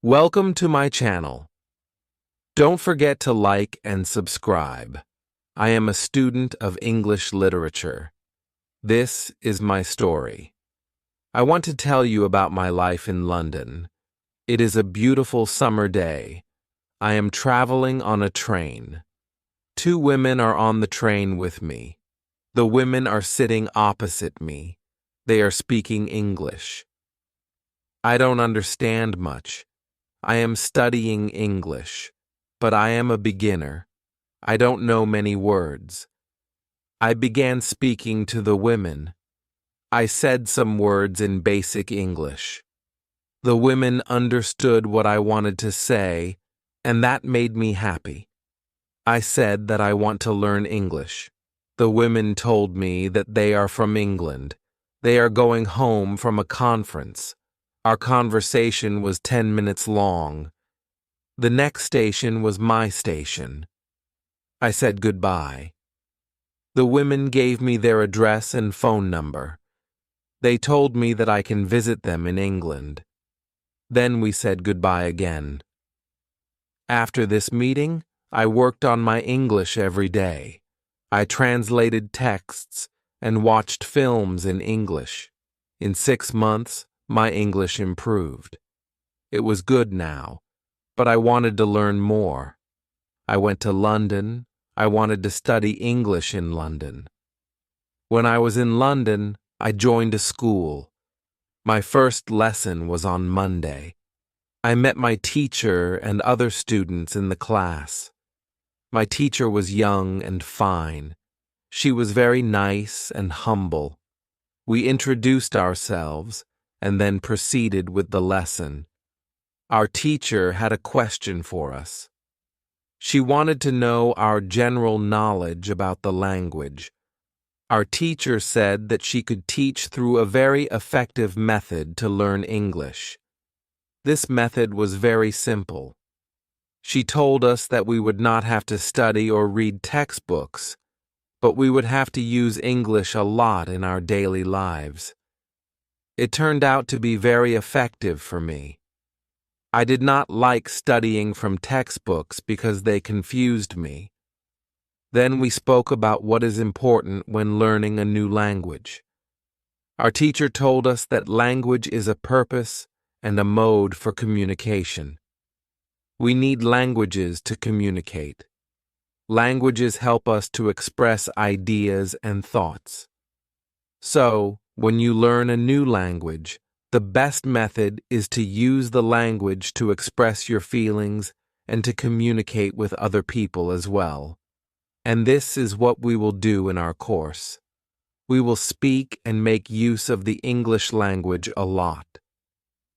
Welcome to my channel. Don't forget to like and subscribe. I am a student of English literature. This is my story. I want to tell you about my life in London. It is a beautiful summer day. I am traveling on a train. Two women are on the train with me. The women are sitting opposite me. They are speaking English. I don't understand much. I am studying English, but I am a beginner. I don't know many words. I began speaking to the women. I said some words in basic English. The women understood what I wanted to say, and that made me happy. I said that I want to learn English. The women told me that they are from England. They are going home from a conference. Our conversation was 10 minutes long. The next station was my station. I said goodbye. The women gave me their address and phone number. They told me that I can visit them in England. Then we said goodbye again. After this meeting, I worked on my English every day. I translated texts and watched films in English. In 6 months, my English improved. It was good now, but I wanted to learn more. I went to London. I wanted to study English in London. When I was in London, I joined a school. My first lesson was on Monday. I met my teacher and other students in the class. My teacher was young and fine. She was very nice and humble. We introduced ourselves and then proceeded with the lesson. Our teacher had a question for us. She wanted to know our general knowledge about the language. Our teacher said that she could teach through a very effective method to learn English. This method was very simple. She told us that we would not have to study or read textbooks, but we would have to use English a lot in our daily lives. It turned out to be very effective for me. I did not like studying from textbooks because they confused me. Then we spoke about what is important when learning a new language. Our teacher told us that language is a purpose and a mode for communication. We need languages to communicate. Languages help us to express ideas and thoughts. So, when you learn a new language, the best method is to use the language to express your feelings and to communicate with other people as well. And this is what we will do in our course. We will speak and make use of the English language a lot.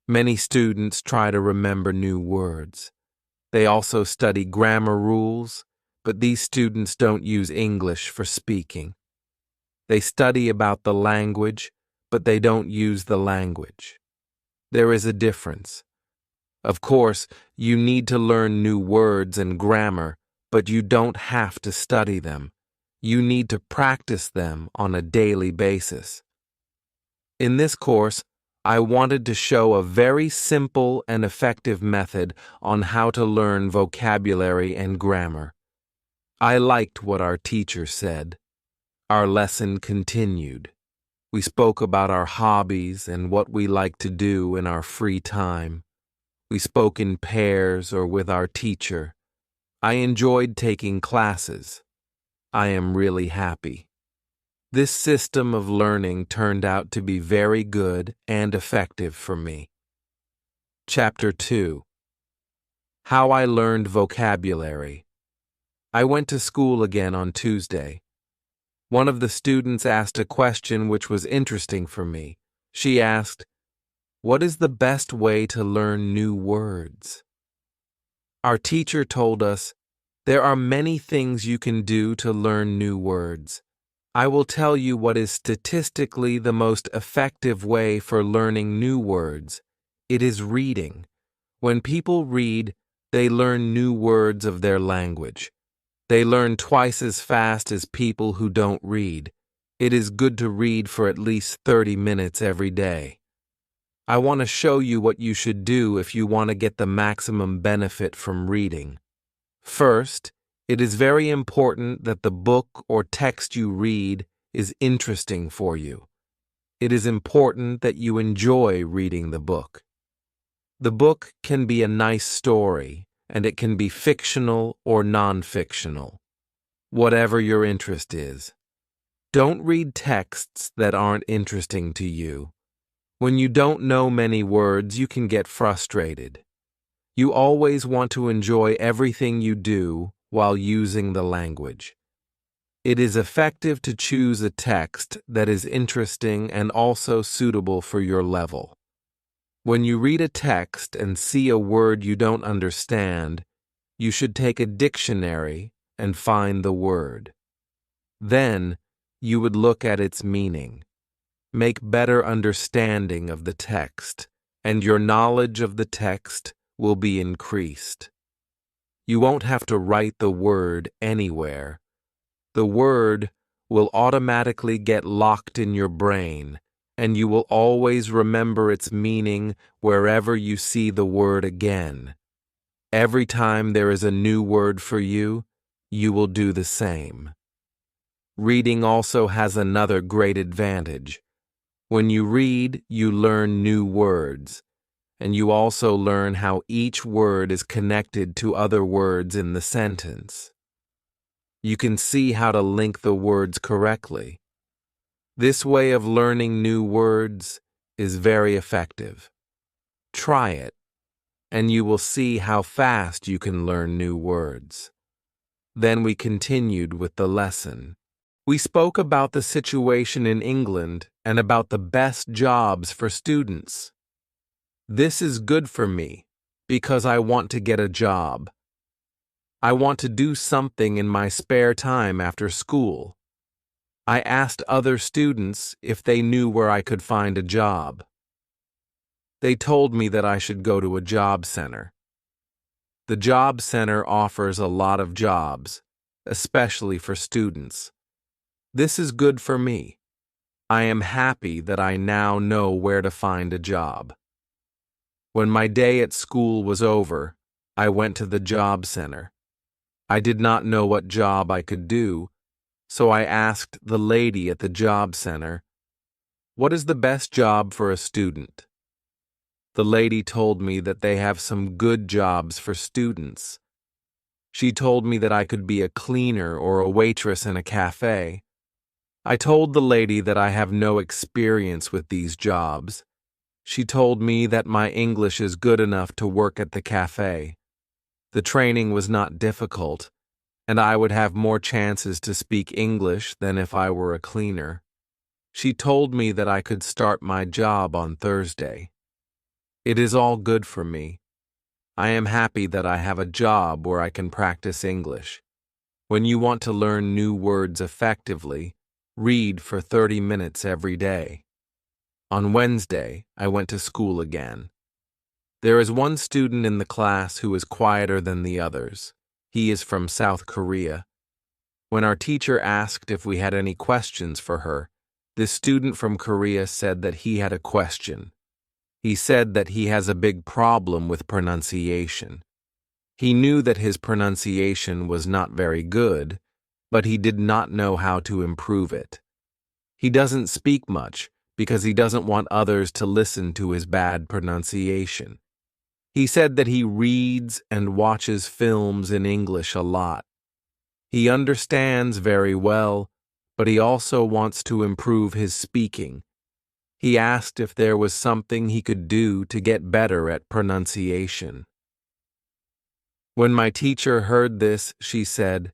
Many students try to remember new words. They also study grammar rules, but these students don't use English for speaking. They study about the language, but they don't use the language. There is a difference. Of course, you need to learn new words and grammar, but you don't have to study them. You need to practice them on a daily basis. In this course, I wanted to show a very simple and effective method on how to learn vocabulary and grammar. I liked what our teacher said. Our lesson continued. We spoke about our hobbies and what we like to do in our free time. We spoke in pairs or with our teacher. I enjoyed taking classes. I am really happy. This system of learning turned out to be very good and effective for me. Chapter 2. How I learned vocabulary. I went to school again on Tuesday. One of the students asked a question which was interesting for me. She asked, "What is the best way to learn new words?" Our teacher told us, "There are many things you can do to learn new words. I will tell you what is statistically the most effective way for learning new words. It is reading. When people read, they learn new words of their language. They learn twice as fast as people who don't read. It is good to read for at least 30 minutes every day." I want to show you what you should do if you want to get the maximum benefit from reading. First, it is very important that the book or text you read is interesting for you. It is important that you enjoy reading the book. The book can be a nice story, and it can be fictional or non-fictional, whatever your interest is. Don't read texts that aren't interesting to you. When you don't know many words, you can get frustrated. You always want to enjoy everything you do while using the language. It is effective to choose a text that is interesting and also suitable for your level. When you read a text and see a word you don't understand, you should take a dictionary and find the word. Then, you would look at its meaning. Make better understanding of the text, and your knowledge of the text will be increased. You won't have to write the word anywhere. The word will automatically get locked in your brain, and you will always remember its meaning wherever you see the word again. Every time there is a new word for you, you will do the same. Reading also has another great advantage. When you read, you learn new words, and you also learn how each word is connected to other words in the sentence. You can see how to link the words correctly. This way of learning new words is very effective. Try it, and you will see how fast you can learn new words. Then we continued with the lesson. We spoke about the situation in England and about the best jobs for students. This is good for me because I want to get a job. I want to do something in my spare time after school. I asked other students if they knew where I could find a job. They told me that I should go to a job center. The job center offers a lot of jobs, especially for students. This is good for me. I am happy that I now know where to find a job. When my day at school was over, I went to the job center. I did not know what job I could do, so I asked the lady at the job center, "What is the best job for a student?" The lady told me that they have some good jobs for students. She told me that I could be a cleaner or a waitress in a cafe. I told the lady that I have no experience with these jobs. She told me that my English is good enough to work at the cafe. The training was not difficult, and I would have more chances to speak English than if I were a cleaner. She told me that I could start my job on Thursday. It is all good for me. I am happy that I have a job where I can practice English. When you want to learn new words effectively, read for 30 minutes every day. On Wednesday, I went to school again. There is one student in the class who is quieter than the others. He is from South Korea. When our teacher asked if we had any questions for her, this student from Korea said that he had a question. He said that he has a big problem with pronunciation. He knew that his pronunciation was not very good, but he did not know how to improve it. He doesn't speak much because he doesn't want others to listen to his bad pronunciation. He said that he reads and watches films in English a lot. He understands very well, but he also wants to improve his speaking. He asked if there was something he could do to get better at pronunciation. When my teacher heard this, she said,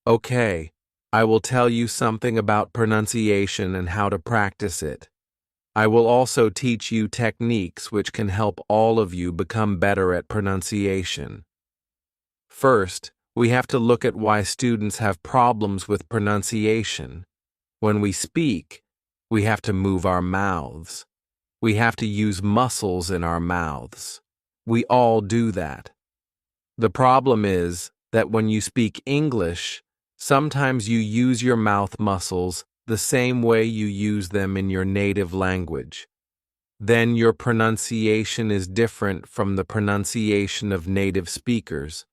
"Okay, I will tell you something about pronunciation and how to practice it. I will also teach you techniques which can help all of you become better at pronunciation. First, we have to look at why students have problems with pronunciation. When we speak, we have to move our mouths. We have to use muscles in our mouths. We all do that. The problem is that when you speak English, sometimes you use your mouth muscles the same way you use them in your native language. then your pronunciation is different from the pronunciation of native speakers.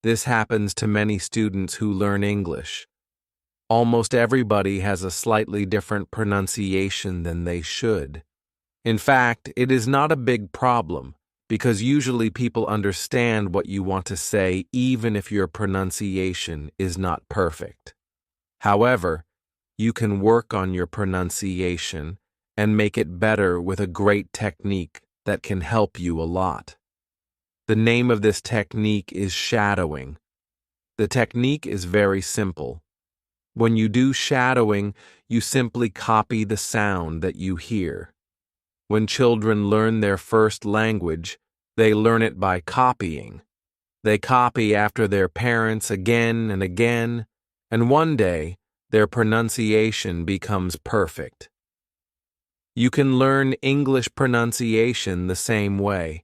This happens to many students who learn English. Almost everybody has a slightly different pronunciation than they should. In fact, it is not a big problem, because usually people understand what you want to say even if your pronunciation is not perfect. However, you can work on your pronunciation and make it better with a great technique that can help you a lot. The name of this technique is shadowing. The technique is very simple. When you do shadowing, you simply copy the sound that you hear. When children learn their first language, they learn it by copying. They copy after their parents again and again, and one day, their pronunciation becomes perfect. You can learn English pronunciation the same way.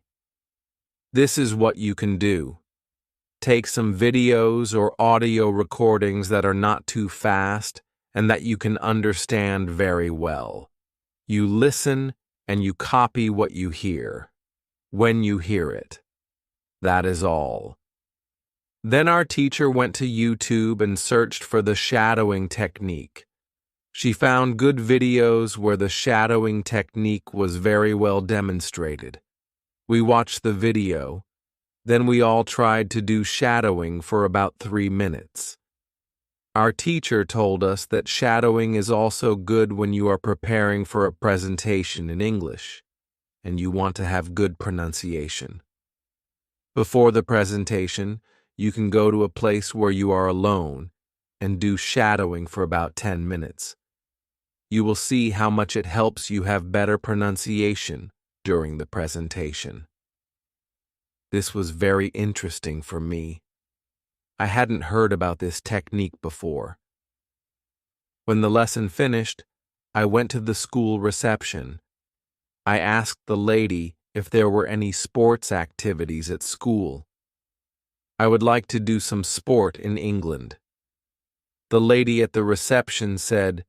This is what you can do. Take some videos or audio recordings that are not too fast and that you can understand very well. You listen and you copy what you hear, when you hear it. That is all. Then our teacher went to YouTube and searched for the shadowing technique. She found good videos where the shadowing technique was very well demonstrated. We watched the video. Then we all tried to do shadowing for about 3 minutes. Our teacher told us that shadowing is also good when you are preparing for a presentation in English, and you want to have good pronunciation. Before the presentation, you can go to a place where you are alone and do shadowing for about 10 minutes. You will see how much it helps you have better pronunciation during the presentation. This was very interesting for me. I hadn't heard about this technique before. When the lesson finished, I went to the school reception. I asked the lady if there were any sports activities at school. I would like to do some sport in England. The lady at the reception said,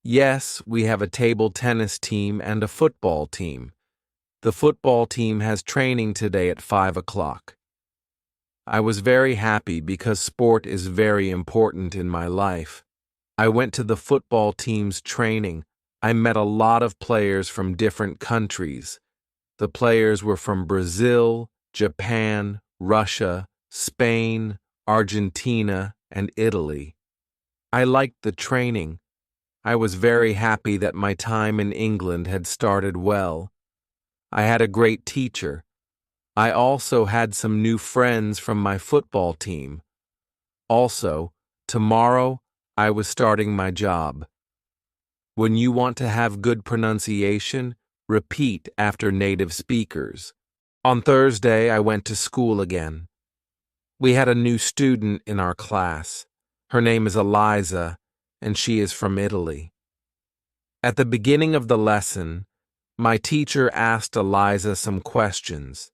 "Yes, we have a table tennis team and a football team. The football team has training today at 5 o'clock. I was very happy because sport is very important in my life. I went to the football team's training. I met a lot of players from different countries. The players were from Brazil, Japan, Russia, Spain, Argentina, and Italy. I liked the training. I was very happy that my time in England had started well. I had a great teacher. I also had some new friends from my football team. Also, tomorrow, I was starting my job. When you want to have good pronunciation, repeat after native speakers. On Thursday, I went to school again. We had a new student in our class. Her name is Eliza, and she is from Italy. At the beginning of the lesson, my teacher asked Eliza some questions.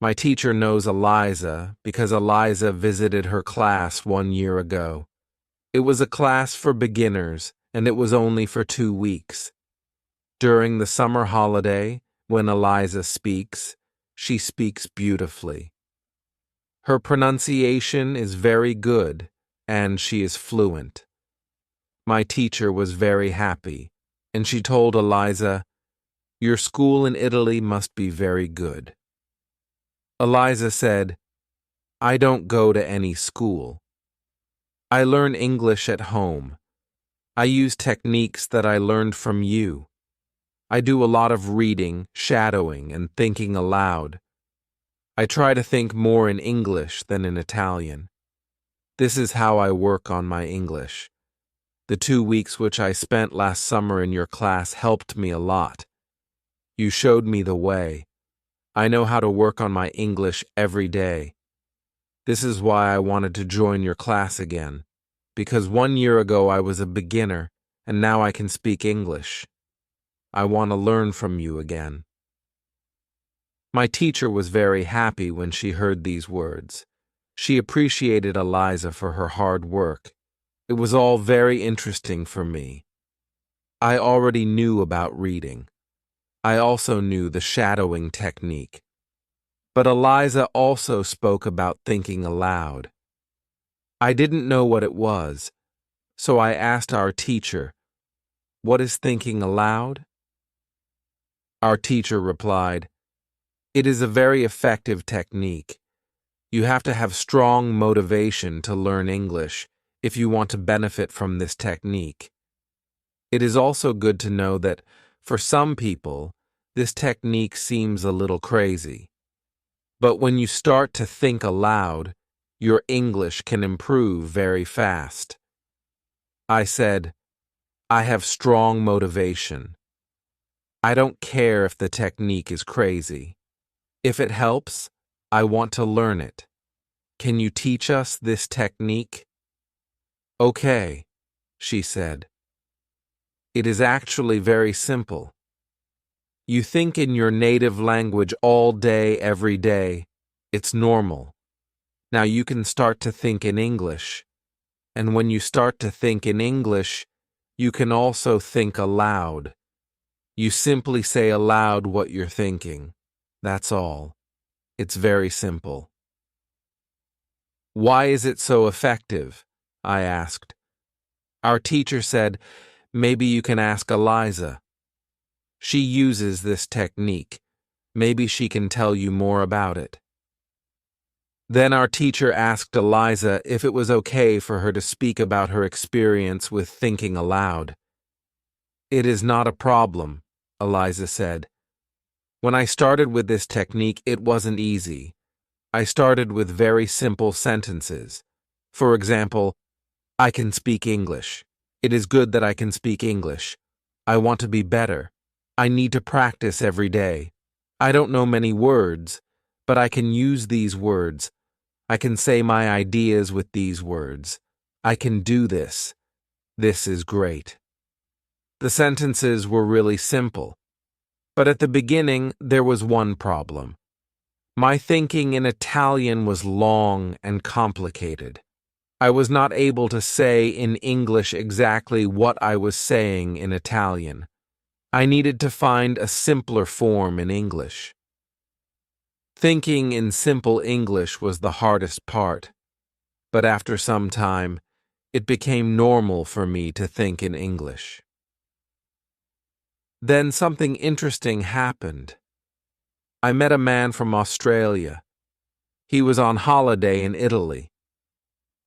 My teacher knows Eliza because Eliza visited her class 1 year ago. It was a class for beginners, and it was only for 2 weeks. During the summer holiday, when Eliza speaks, she speaks beautifully. Her pronunciation is very good, and she is fluent. My teacher was very happy, and she told Eliza, "Your school in Italy must be very good." Eliza said, "I don't go to any school. I learn English at home. I use techniques that I learned from you. I do a lot of reading, shadowing, and thinking aloud. I try to think more in English than in Italian. This is how I work on my English. The 2 weeks which I spent last summer in your class helped me a lot. You showed me the way. I know how to work on my English every day. This is why I wanted to join your class again, because 1 year ago I was a beginner, and now I can speak English. I want to learn from you again." My teacher was very happy when she heard these words. She appreciated Eliza for her hard work. It was all very interesting for me. I already knew about reading. I also knew the shadowing technique. But Eliza also spoke about thinking aloud. I didn't know what it was, so I asked our teacher, "What is thinking aloud?" Our teacher replied, "It is a very effective technique. You have to have strong motivation to learn English if you want to benefit from this technique. It is also good to know that, for some people, this technique seems a little crazy. But when you start to think aloud, your English can improve very fast." I said, "I have strong motivation. I don't care if the technique is crazy. If it helps, I want to learn it. Can you teach us this technique?" "Okay," she said. "It is actually very simple. You think in your native language all day, every day. It's normal. Now you can start to think in English. And when you start to think in English, you can also think aloud. You simply say aloud what you're thinking. That's all. It's very simple." "Why is it so effective?" I asked. Our teacher said, "Maybe you can ask Eliza. She uses this technique. Maybe she can tell you more about it." Then our teacher asked Eliza if it was okay for her to speak about her experience with thinking aloud. "It is not a problem," Eliza said. "When I started with this technique, it wasn't easy. I started with very simple sentences. For example, I can speak English. It is good that I can speak English. I want to be better. I need to practice every day. I don't know many words, but I can use these words. I can say my ideas with these words. I can do this. This is great." The sentences were really simple. But at the beginning, there was one problem. My thinking in Italian was long and complicated. I was not able to say in English exactly what I was saying in Italian. I needed to find a simpler form in English. Thinking in simple English was the hardest part, but after some time, it became normal for me to think in English. Then something interesting happened. I met a man from Australia. He was on holiday in Italy.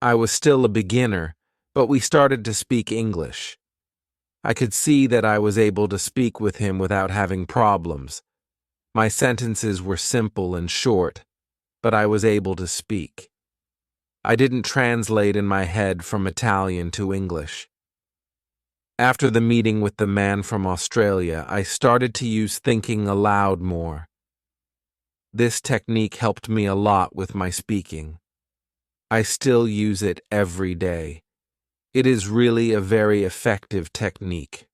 I was still a beginner, but we started to speak English. I could see that I was able to speak with him without having problems. My sentences were simple and short, but I was able to speak. I didn't translate in my head from Italian to English. After the meeting with the man from Australia, I started to use thinking aloud more. This technique helped me a lot with my speaking. I still use it every day. It is really a very effective technique.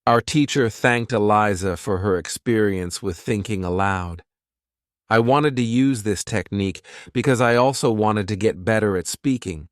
Our teacher thanked Eliza for her experience with thinking aloud. I wanted to use this technique because I also wanted to get better at speaking.